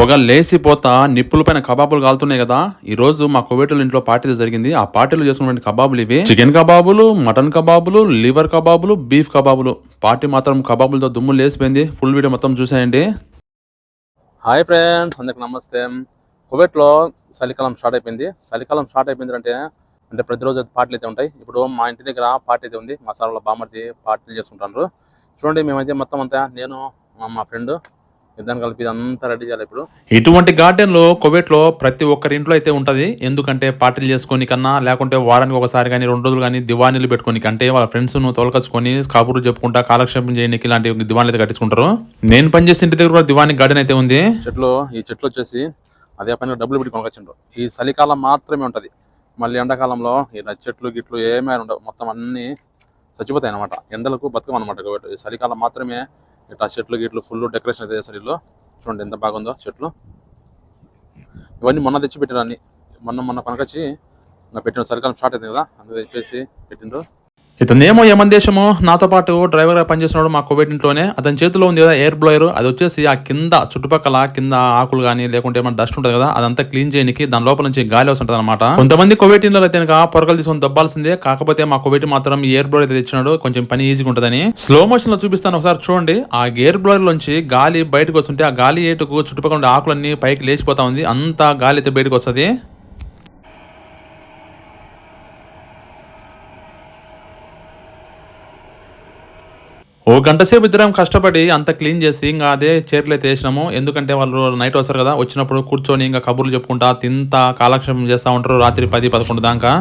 పొగ లేసిపోతా నిప్పుల పైన కబాబులు కాలుతున్నాయి కదా. ఈ రోజు మా కువైట్ ఇంట్లో పార్టీ జరిగింది. ఆ పార్టీలో చేసుకున్న కబాబులు ఇవి. చికెన్ కబాబులు, మటన్ కబాబులు, లివర్ కబాబులు, బీఫ్ కబాబులు. పార్టీ మాత్రం కబాబులతో దుమ్ము లేసిపోయింది. ఫుల్ వీడియో మొత్తం చూసేయండి. హాయ్ ఫ్రెండ్స్, అందరికి నమస్తే. కువైట్లో చలికాలం స్టార్ట్ అయిపోయింది. చలికాలం స్టార్ట్ అయిపోయింది అంటే ప్రతిరోజు పార్టీలు అయితే ఉంటాయి. ఇప్పుడు మా ఇంటి దగ్గర పార్టీ అయితే ఉంది. మా సార్ బామ్మర్ది పార్టీలు చేసుకుంటారు. చూడండి, మేమైతే మొత్తం అంతా నేను మా ఫ్రెండ్ ఇద్దరు కలిపి ఇదంతా రెడీ చేయాలి. ఇప్పుడు ఇటువంటి గార్డెన్ లో కువైట్ లో ప్రతి ఒక్కరి ఇంట్లో అయితే ఉంటది. ఎందుకంటే పార్టీలు చేసుకొని కన్నా, లేకుంటే వారానికి ఒకసారి కానీ 2 రోజులు కానీ దివాణీలు పెట్టుకొని అంటే వాళ్ళ ఫ్రెండ్స్ ను తోలకచ్చుకొని కబుర్లు చెప్పుకుంటా కాలక్షేపం చేయడానికి ఇలాంటి దివాణీలు అయితే కట్టించుకుంటారు. నేను పనిచేసే ఇంటి దగ్గర కూడా దివాణి గార్డెన్ అయితే ఉంది. ఈ చెట్లు వచ్చేసి అదే పైన డబ్బులు పెట్టి కొనకొచ్చిండ్రు. ఈ చలికాలం మాత్రమే ఉంటది. మళ్ళీ ఎండాకాలంలో ఇలా చెట్లు గిట్లు ఏమైనా ఉండవు, మొత్తం అన్ని చచ్చిపోతాయి అనమాట. ఎండలకు బతుకమన్నమాట. ఈ చలికాలం మాత్రమే ఇట్లా చెట్లు గిట్లు ఫుల్ డెకరేషన్ అయితే చేస్తారు ఇల్లు. చూడండి ఎంత బాగుందో చెట్లు. ఇవన్నీ మొన్న తెచ్చి పెట్టారు. అన్ని మొన్న కొనకొచ్చి పెట్టిన. చలికాలం స్టార్ట్ అయింది కదా, అందుకే చెప్పేసి పెట్టిండ్రు. ఇతనేమో యమన్ దేశము. నాతో పాటు డ్రైవర్ గా పనిచేస్తున్నాడు మా కువైట్ ఇంట్లోనే. అతని చేతిలో ఉంది కదా ఎయిర్ బ్లోయర్. అది వచ్చేసి ఆ కింద చుట్టుపక్కల కింద ఆకులు కానీ లేకుంటే ఏమైనా డస్ట్ ఉంటుంది కదా, అదంతా క్లీన్ చేయడానికి దాని లోపల నుంచి గాలి వస్తుంటది అనమాట. కొంతమంది కువైట్ ఇంట్లో అయితే పొరకలు తీసుకొని దబ్బాల్సిందే. కాకపోతే మా కువైట్ మాత్రం ఎయిర్ బ్లోయర్ అయితే తెచ్చినాడు, కొంచెం పని ఈజీగా ఉంటుందని. స్లో మోషన్ లో చూపిస్తాను ఒకసారి చూడండి. ఆ ఎయిర్ బ్లోయర్ నుంచి గాలి బయటకు వస్తుంటే ఆ గాలి ఏటుకు చుట్టుపక్కల ఆకులన్నీ పైకి లేచిపోతా ఉంది. అంతా గాలి అయితే బయటకు వస్తుంది. ఓ గంట సేపు ఇద్దరం కష్టపడి అంత క్లీన్ చేసి ఇంకా అదే చైర్లు అయితే వేసినాము. ఎందుకంటే వాళ్ళు నైట్ వస్తారు కదా, వచ్చినప్పుడు కూర్చొని ఇంకా కబుర్లు చెప్పుకుంటా తింటా కాలక్షేపం చేస్తూ ఉంటారు రాత్రి 10-11 దాకా.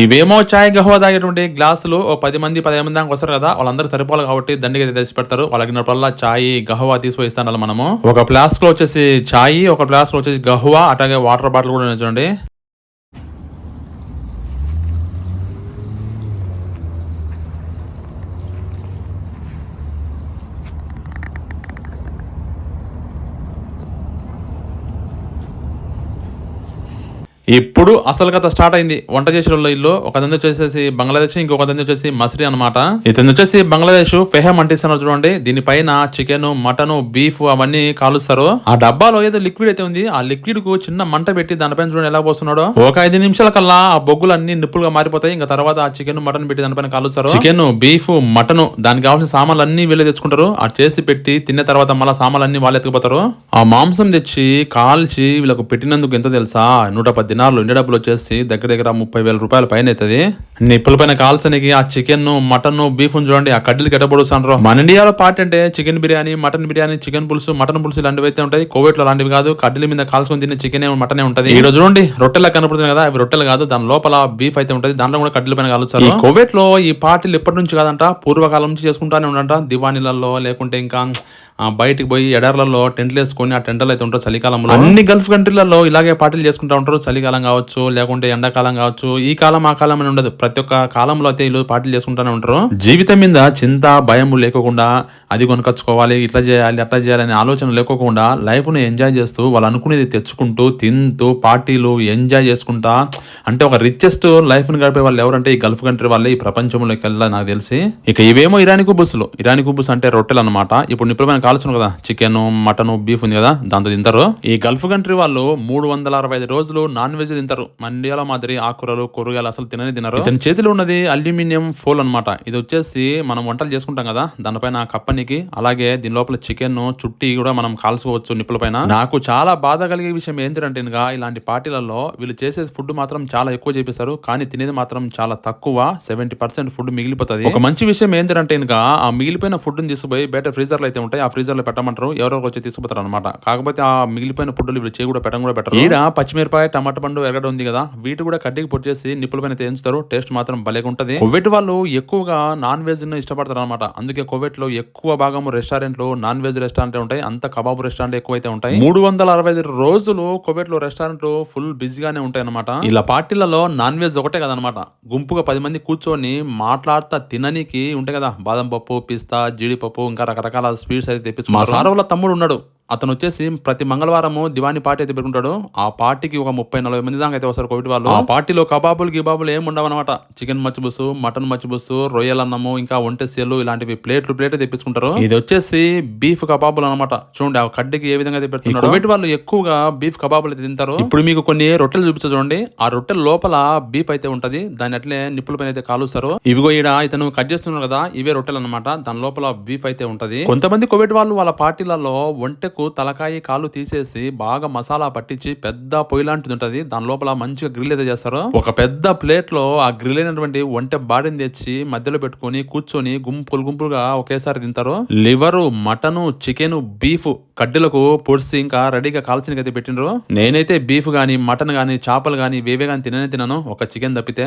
ఇవేమో చాయ్ గహవా తాగేటువంటి గ్లాసులు ఓ 10 మంది 15 మంది దాకా వస్తారు కదా, వాళ్ళందరూ సరిపోవాలి కాబట్టి దండిగా తెచ్చి పెడతారు. వాళ్ళకి చాయ్ గహవా తీసుకొని ఇస్తాను మనము. ఒక ఫ్లాస్క్ లో వచ్చేసి చాయ్, ఒక ఫ్లాస్క్ లో వచ్చేసి గహవా, అట్లాగే వాటర్ బాటిల్ కూడా చూడండి. ఇప్పుడు అసలు కథ స్టార్ట్ అయింది. వంట చేసే వాళ్ళు ఇల్లు ఒక దంది వచ్చేసి బంగ్లాదేశ్, ఇంకొక దంది వచ్చేసి మస్రీ అనమాట. ఇతను వచ్చేసి బంగ్లాదేశ్ ఫెహమ్ అంటిస్తున్నారు చూడండి. దీనిపైన చికెన్, మటన్, బీఫ్ అవన్నీ కాలుస్తారు. ఆ డబ్బాలో ఏదో లిక్విడ్ అయితే ఉంది. ఆ లిక్విడ్ కు చిన్న మంట పెట్టి దానిపైన చూడండి ఎలా పోస్తున్నాడో. ఒక 5 నిమిషాల కల్లా ఆ బొగ్గులు అన్ని నిప్పులుగా మారిపోతాయి. ఇంకా తర్వాత ఆ చికెన్, మటన్ పెట్టి దానిపైన కాలుస్తారు. చికెన్, బీఫ్, మటన్ దానికి కావాల్సిన సామాన్లు అన్ని వీళ్ళు తెచ్చుకుంటారు. ఆ చేసి పెట్టి తిన్న తర్వాత మళ్ళీ సామాన్లు అన్ని వాళ్ళు ఎత్తుకుపోతారు. ఆ మాంసం తెచ్చి కాల్చి వీళ్ళకు పెట్టినందుకు ఎంత తెలుసా, 110 దినార్లు. ఇండియా డబ్బులు వచ్చేసి దగ్గర 30,000 రూపాయల పైన అవుతుంది. నిప్పుల పైన కాల్చనికి ఆ చికెన్, మటన్, బీఫ్ చూడండి ఆ కడ్డీలు గడ్డపడుస్తారు. మన ఇండియాలో పార్టీ అంటే chicken biryani, mutton biryani, chicken పులుసు, మటన్ పులుసు ఇలాంటివి అయితే ఉంటాయి. కోవిడ్ లో అలాంటివి కాదు. కడ్డీల మీద కాల్చుకొని తినే చికెన్, మటన్ ఉంటుంది. ఈ రోజు చూడండి రొట్టెలా కనపడుతుంది కదా, అవి రొట్టెలు కాదు, దాని లోపల బీఫ్ అయితే ఉంటుంది. దాంట్లో కూడా కడ్డీల పైన కాలుస్తారు. ఈ కోవిడ్ లో ఈ పార్టీలు ఎప్పటి నుంచి కాదంట, పూర్వకాలం నుంచి చేసుకుంటానే ఉండంట. దివాణీలలో లేకుంటే ఇంకా బయటికి పోయి ఎడార్లలో టెంట్లు వేసుకొని ఆ టెంట్లు అయితే ఉంటారు చలికాలంలో. అన్ని గల్ఫ్ కంట్రీలలో ఇలాగే పార్టీలు చేసుకుంటూ ఉంటారు. చలికాలం కావచ్చు, లేకుంటే ఎండాకాలం కావచ్చు, ఈ కాలం ఆ కాలం అని ఉండదు. ప్రతి ఒక్క కాలంలో అయితే వీళ్ళు పార్టీలు చేసుకుంటూనే ఉంటారు. జీవితం మీద చింత భయం లేకోకుండా, అది కొనుకొచ్చుకోవాలి, ఇట్లా చేయాలి, అట్లా చేయాలనే ఆలోచన లేకోకుండా లైఫ్ ను ఎంజాయ్ చేస్తూ వాళ్ళు అనుకునేది తెచ్చుకుంటూ తింటూ పార్టీలు ఎంజాయ్ చేసుకుంటా అంటే ఒక రిచెస్ట్ లైఫ్ ను గడిపే వాళ్ళు ఎవరంటే ఈ గల్ఫ్ కంట్రీ వాళ్ళే ఈ ప్రపంచంలోకి వెళ్ళా నాకు తెలిసి. ఇక ఇవేమో ఇరానీ కుబుస్లు. ఇరానీ కుబుస్ అంటే రొట్టెలు అనమాట. ఇప్పుడు నిప్పుల కాల్చును కదా, చికెన్, మటన్, బీఫ్ ఉంది కదా, దాంతో తింటారు. ఈ గల్ఫ్ కంట్రీ వాళ్ళు 365 రోజులు నాన్ వెజ్ తింటారు. మన ఇండియాలో మాదిరి ఆకుకూరలు, కూరగాయలు అసలు తినరు. ఇతని చేతిలో ఉన్నది అల్యూమినియం ఫోల్ అనమాట. ఇది వచ్చేసి మనం వంటలు చేసుకుంటాం కదా, దానిపైన కప్పనికి, అలాగే దీని లోపల చికెన్ చుట్టి కూడా మనం కాల్చుకోవచ్చు నిప్పుల పైన. నాకు చాలా బాధ కలిగే విషయం ఏంటంటే ఇలాంటి పార్టీలలో వీళ్ళు చేసే ఫుడ్ మాత్రం చాలా ఎక్కువ చేపిస్తారు, కానీ తినేది మాత్రం చాలా తక్కువ. 70% ఫుడ్ మిగిలిపోతుంది. ఒక మంచి విషయం ఏంటంటే ఆ మిగిలిపోయిన ఫుడ్ తీసుకుపోయి బయట ఫ్రీజర్ లో అయితే ఉంటాయి, ఆ ఫ్రీజర్ లో పెట్టమంటారు. ఎవరో వచ్చి తీసుకుపోతారు అనమాట. కాకపోతే ఆ మిగిలిపోయిన ఫుడ్లు వీళ్ళు చేయి కూడా పెట్టడం కూడా పెట్టరు. ఈడ పచ్చిమిరపాయ, టమాటా పండు ఎర్రగడ్డ ఉంది కదా, వీటి కూడా కడ్డీకి పొచ్చేసి నిప్పుల పైన తేంచుతారు. టేస్ట్ మాత్రం భలేగా ఉంటది. కువైట్ వాళ్ళు ఎక్కువగా నాన్ వెజ్ ను ఇష్టపడతారు అనమాట. అందుకే కువైట్ లో ఎక్కువ భాగం రెస్టారెంట్లు నాన్ వెజ్ రెస్టారెంట్ ఉంటాయి. అంత కబాబు రెస్టారెంట్ ఎక్కువైతే ఉంటాయి. 365 రోజులు కువైట్ లో రెస్టారెంట్లు ఫుల్ బిజీగానే ఉంటాయి అనమాట. ఇలా పార్టీలలో నాన్ వెజ్ ఒకటే కదనమాట, గుంపుగా 10 మంది కూర్చొని మాట్లాడుతా తిననీకి ఉంటాయి కదా, బాదం పప్పు, పిస్తా, జీడిపప్పు, ఇంకా రకరకాల స్వీట్స్ అయితే తెప్పించు. మా సార్ వాళ్ళ తమ్ముడు ఉన్నాడు, అతను వచ్చేసి ప్రతి మంగళవారము దివాని పార్టీ అయితే పెట్టుకుంటాడు. ఆ పార్టీకి ఒక 30-40 మంది దాకా అయితే వస్తారు కోవిడ్ వాళ్ళు. ఆ పార్టీలో కబాబులు గిబాబులు ఏమి ఉండవు అనమాట. చికెన్ మచ్చిబుసు, మటన్ మచ్చిబుసు, రొయ్యల అన్నము, ఇంకా ఒంటెస్సీలు ఇలాంటివి ప్లేట్ తెప్పించుకుంటారు. ఇది వచ్చేసి బీఫ్ కబాబులు అనమాట. చూడండి ఆ కడ్డీకి ఏ విధంగా అయితే పెడుతున్నారు. కోవిడ్ వాళ్ళు ఎక్కువగా బీఫ్ కబాబులు అయితే తింటారు. ఇప్పుడు మీకు కొన్ని రొట్టెలు చూపిస్తా చూడండి. ఆ రొట్టెల లోపల బీఫ్ అయితే ఉంటది, దాన్ని అట్లే నిప్పుల పైన అయితే కాలుస్తారు. ఇవిగో ఈడ ఇతను కట్ చేస్తున్నారు కదా, ఇవే రొట్టెలు అనమాట. దాని లోపల బీఫ్ అయితే ఉంటది. కొంతమంది కోవిడ్ వాళ్ళు వాళ్ళ పార్టీలలో ఒంటె తలకాయ కాలు తీసేసి బాగా మసాలా పట్టించి పెద్ద పొయ్యి లాంటిది ఉంటది, దాని లోపల మంచిగా గ్రిల్ అయితే చేస్తారు. ఒక పెద్ద ప్లేట్ లో ఆ గ్రిల్ అయినటువంటి ఒంటె బాడీని తెచ్చి మధ్యలో పెట్టుకుని కూర్చొని గుంపులుగా ఒకేసారి తింటారు. లివరు, మటను, చికెన్, బీఫ్ కడ్డీలకు పొడిసి ఇంకా రెడీగా కాల్చిన అయితే పెట్టినరు. నేనైతే బీఫ్ గానీ, మటన్ గానీ, చేపలు గానీ వేవే గానీ తినను, ఒక చికెన్ తప్పితే.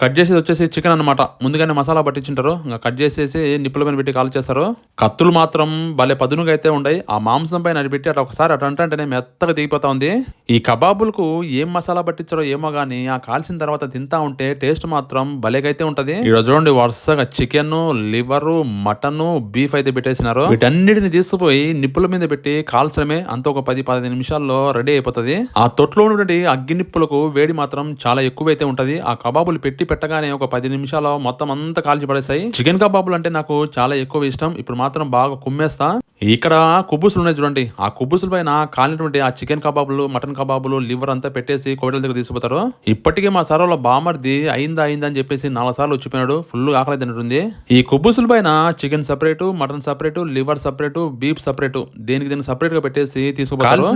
కట్ చేసేది వచ్చేసి చికెన్ అనమాట. ముందుగానే మసాలా పట్టించుంటారు, ఇంకా కట్ చేసేసి నిప్పుల పైన పెట్టి కాల్ చేస్తారు. కత్తులు మాత్రం భలే పదునుగా అయితే ఉన్నాయి. ఆ మాంసం పైన పెట్టి అట్లా ఒకసారి అటు అంటేనే మెత్తగా దిగిపోతా ఉంది. ఈ కబాబులకు ఏం మసాలా పట్టించారో ఏమో గానీ ఆ కాల్చిన తర్వాత తింటా ఉంటే టేస్ట్ మాత్రం భలేగైతే ఉంటది. ఇక్కడ చూడండి వరుసగా చికెన్, లివరు, మటన్, బీఫ్ అయితే పెట్టేసినారు. వీటన్నిటిని తీసుకుపోయి నిప్పుల మీద పెట్టి కాల్చడమే. అంత ఒక 10-15 నిమిషాల్లో రెడీ అయిపోతుంది. ఆ తొట్లో ఉన్నటువంటి అగ్గి నిప్పులకు వేడి మాత్రం చాలా ఎక్కువైతే ఉంటది. ఆ కబాబులు పెట్టగానే ఒక 10 నిమిషాలు మొత్తం అంతా కాల్చి పడేస్తాయి. చికెన్ కబాబులు అంటే నాకు చాలా ఎక్కువ ఇష్టం. ఇప్పుడు మాత్రం బాగా కుమ్మేస్తా. ఇక్కడ కుబ్బుసులు ఉన్నాయి చూడండి, ఆ కుబ్బుసుల పైన కాలినటువంటి ఆ చికెన్ కబాబులు, మటన్ కబాబులు, లివర్ అంతా పెట్టేసి కోవిడ్ దగ్గర తీసుకుపోతారు. ఇప్పటికే మా సార్ వాళ్ళ బామర్ది అయిందా అని చెప్పేసి 4 సార్లు వచ్చిపోయినాడు. ఫుల్ ఆకలి తింటుంది. ఈ కుబ్బుసుల పైన chicken separate, mutton separate, liver separate, beef separate, దేనికి సపరేట్ గా పెట్టేసి తీసుకుపోతారు.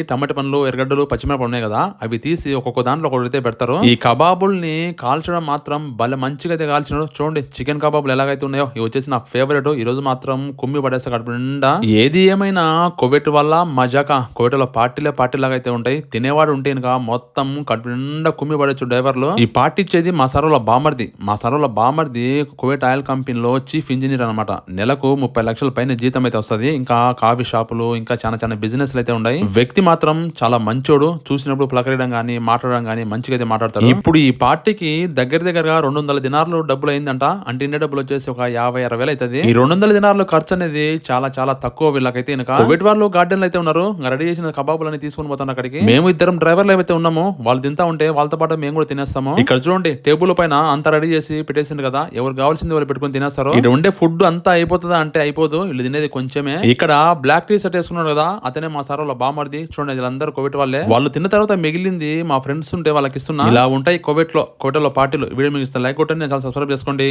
టమాటా పండ్లు, ఎర్రగడ్డలు, పచ్చిమిరపకాయలు ఉన్నాయి కదా, అవి తీసి ఒక్కొక్క దాంట్లో ఒకటి పెడతారు. ఈ కబాబుల్ని కాల్చడం మాత్రం భలే మంచిగా అయితే కాల్చినాడు. చూడండి చికెన్ కబాబులు ఎలాగైతే ఉన్నాయో, ఇవి వచ్చేసి నా ఫేవరెట్. ఈ రోజు మాత్రం కుమ్మి పడేస్తా కడుపు నిండా. ఏది ఏమైనా కోవిడ్ వల్ల మజాక, కోవిడ్ లో పార్టీ లాగా అయితే ఉంటాయి. తినేవాడు ఉంటే ఇంకా మొత్తం కడుపు నిండా కుమ్మి పడేచ్చు డ్రైవర్లు. ఈ పార్టీ ఇచ్చేది మా సర్వల బామర్ది కోవిడ్ ఆయిల్ కంపెనీలో చీఫ్ ఇంజనీర్ అనమాట. నెలకు 30 లక్షల పైన జీతం అయితే వస్తుంది. ఇంకా కాఫీ షాపులు, ఇంకా చాలా బిజినెస్ అయితే ఉన్నాయి. వ్యక్తి మాత్రం చాలా మంచోడు. చూసినప్పుడు పలకరియడం గానీ, మాట్లాడడం గానీ మంచిగా అయితే మాట్లాడతారు. ఇప్పుడు ఈ పార్టీకి దగ్గరగా 200 దినార్లు డబ్బులు అయిందంట. అంటే ఇండియా డబ్బులు వచ్చేసి ఒక 50-60 వేలు అవుతుంది. ఈ 200 దినార్లు ఖర్చు అనేది చాలా తక్కువ వీళ్ళకైతే. కోవిడ్ వాళ్ళు గార్డెన్లు అయితే ఉన్నారు, రెడీ చేసిన కబాబులని తీసుకుని పోతాను అక్కడికి. మేము ఇద్దరం డ్రైవర్లు అయితే ఉన్నాము. వాళ్ళు తింటా ఉంటే వాళ్ళతో పాటు మేము కూడా తినేస్తాము. ఇక్కడ చూడండి టేబుల్ పైన అంతా రెడీ చేసి పెట్టేసింది కదా, ఎవరు కావాల్సింది వాళ్ళు పెట్టుకుని తినేస్తారు. ఇక్కడ ఉండే ఫుడ్ అంతా అయిపోతుందా అంటే అయిపోదు, వీళ్ళు తినేది కొంచెమే. ఇక్కడ బ్లాక్ టీ షర్ట్ వేసుకున్నాడు కదా, అతనే మా సార్ వాళ్ళ బామర్ది. చూడండి వీళ్ళందరూ కోవిడ్ వాళ్ళే. వాళ్ళు తిన్న తర్వాత మిగిలింది మా ఫ్రెండ్స్ ఉంటే వాళ్ళకి ఇస్తున్నా. ఇలా ఉంటాయి కోవిడ్ లో పార్టీలు. వీడియో మీకు లైక్ కొట్టండి, చాలా సబ్స్క్రైబ్ చేసుకోండి.